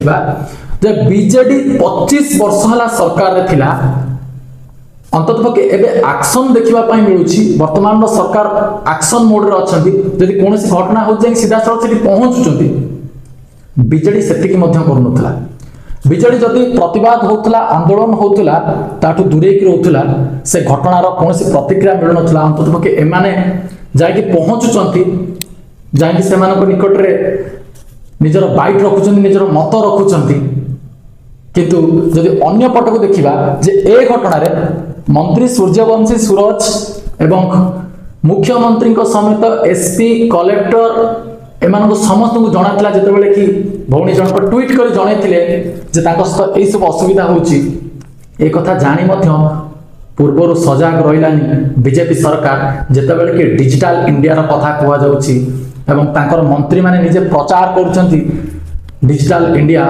देखिबा जे बीजेडी 25 वर्ष हला सरकार रे थिला अंततपक्षे एबे एक्शन देखिबा पई मिलुछि वर्तमान रो सरकार एक्शन मोड रे अछंती जदि कोनोसी घटना हो जाय सीधा सड़क सेठी पहुंचुचंती बीजेडी सेति की मध्य करनुथला बीजेडी जदि प्रतिवाद होतला आंदोलन होतला ताठू दूरे की रहतला से घटनार कोनोसी प्रतिक्रिया मिलुनथला अंततपक्षे एमाने जाय कि पहुंचुचंती जाय कि सेमानक निकट रे निजर बाइट रखुचंती निजर मत रखुचंती किंतु जदि अन्य पटक देखिबा जे ए घटना रे मंत्री सूर्यवंशी सूरज एवं मुख्यमंत्री समेत एसपी कलेक्टर एमानक समस्त को जणाइला जेतेबेले कि भौणी जन को ट्वीट कर जणाइथिले जे तांको सहित एई सब असुविधा होची ए कथा जानि मध्य पूर्वरु सजाग रहिलानी बीजेपी सरकार जेतेबेले कि डिजिटल इंडिया रा कथा कुआ जाउची एवं तांकर मंत्री माने निजे प्रचार करूचंती डिजिटल इंडिया